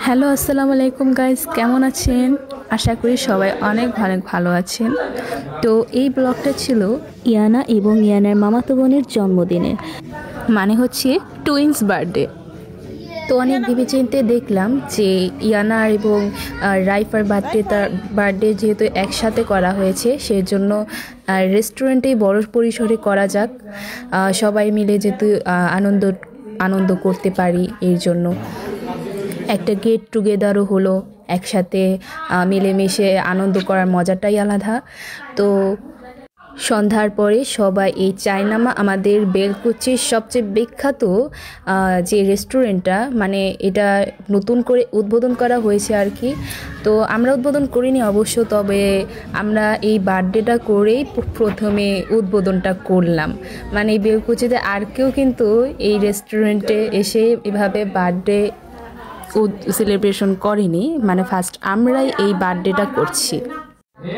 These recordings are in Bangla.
হ্যালো, আসসালামু আলাইকুম গাইস, কেমন আছেন? আশা করি সবাই অনেক ভালো আছেন। তো এই ব্লগটা ছিল ইয়ানা এবং ইয়ানার মামাতো বোনের জন্মদিনের, মানে হচ্ছে টুইন্স বার্থডে। তো অনেক ভেবেচিন্তে দেখলাম যে ইয়ানা এবং রাইফার বার্থডে যেহেতু একসাথে করা হয়েছে, সেজন্য রেস্টুরেন্টেই বড় পরিসরে করা যাক, সবাই মিলে যেহেতু আনন্দ করতে পারি। এর জন্য একটা গেট টুগেদারও হলো, একসাথে মিলেমিশে আনন্দ করার মজাটাই আলাদা। তো সন্ধ্যার পরে সবাই এই চায়নামা, আমাদের বেলকুচির সবচেয়ে বিখ্যাত যে রেস্টুরেন্টটা, মানে এটা নতুন করে উদ্বোধন করা হয়েছে আর কি। তো আমরা উদ্বোধন করিনি অবশ্য, তবে আমরা এই বার্থডেটা করেই প্রথমে উদ্বোধনটা করলাম। মানে এই বেলকুচিতে আর কেউ কিন্তু এই রেস্টুরেন্টে এসে এভাবে বার্থডে সেলিব্রেশন করিনি, মানে ফার্স্ট আমরাই এই বার্থডেটা করছি।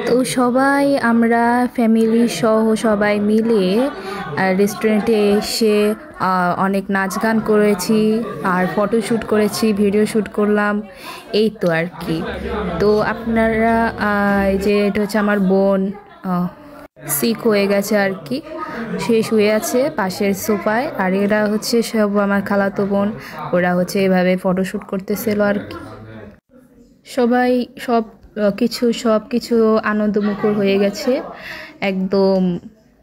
তো সবাই আমরা ফ্যামিলি সহ সবাই মিলে রেস্টুরেন্টে এসে অনেক নাচ গান করেছি, আর ফটোশ্যুট করেছি, ভিডিও শ্যুট করলাম, এই তো আর কি। তো আপনারা এই যে এটা হচ্ছে আমার বোন, সিক হয়ে গেছে আর কি, সে শুয়ে আছে পাশের সোফায়। আর এরা হচ্ছে সব আমার খালাতো বোন, ওরা হচ্ছে এভাবে ফটোশ্যুট করতেছিল আর কি। সবাই সব কিছু আনন্দমুখর হয়ে গেছে একদম,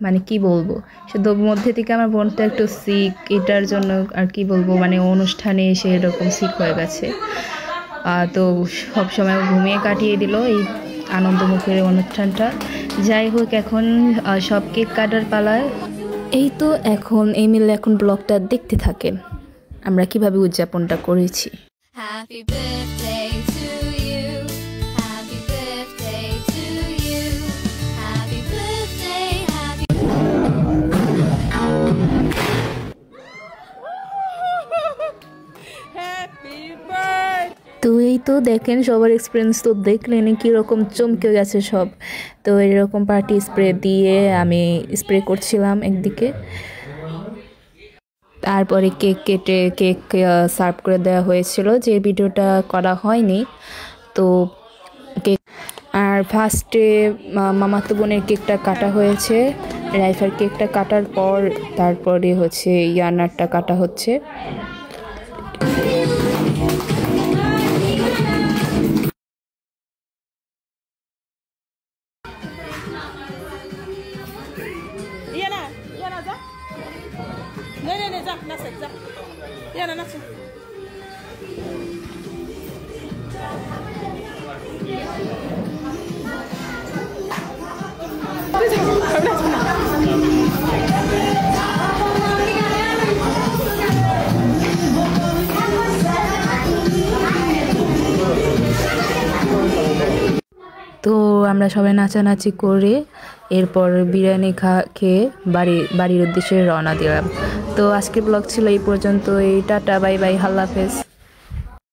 মানে কি বলবো। শুধু মধ্যে থেকে আমার বোনটা একটু সিক, এটার জন্য আর কি বলবো, মানে অনুষ্ঠানে এসে এরকম সিক হয়ে গেছে। তো সব সময় ঘুমিয়ে কাটিয়ে দিল এই আনন্দমুখের অনুষ্ঠানটা। যাই হোক, এখন সব কেক কাটার পালায়। এই তো এখন মিলে এখন ব্লগটা দেখতে থাকেন আমরা কিভাবে উদযাপনটা করেছি। Happy birthday to you. Happy birthday to you. Happy birthday, happy তো এই তো দেখেন, সবার এক্সপিরিয়েন্স তো দেখলেন কীরকম চমকে গেছে সব। তো এরকম পার্টি স্প্রে দিয়ে আমি স্প্রে করছিলাম একদিকে, তারপরে কেক সার্ভ করে দেওয়া হয়েছিল, যে ভিডিওটা করা হয়নি। তো কেক আর ফার্স্টে মামাতো বোনের কেকটা কাটা হয়েছে, রাইফার কেকটা কাটার পর তারপরে হচ্ছে ইয়ানারটা কাটা হচ্ছে। Yana za? Ne za, nasa za. Yana nasa. তো আমরা সবাই নাচানাচি করে এরপর বিরিয়ানি খেয়ে বাড়ির উদ্দেশ্যে রওনা দিলাম। তো আজকের ব্লগ ছিল এই পর্যন্ত। টাটা, বাই বাই, আল্লাহ হাফেজ।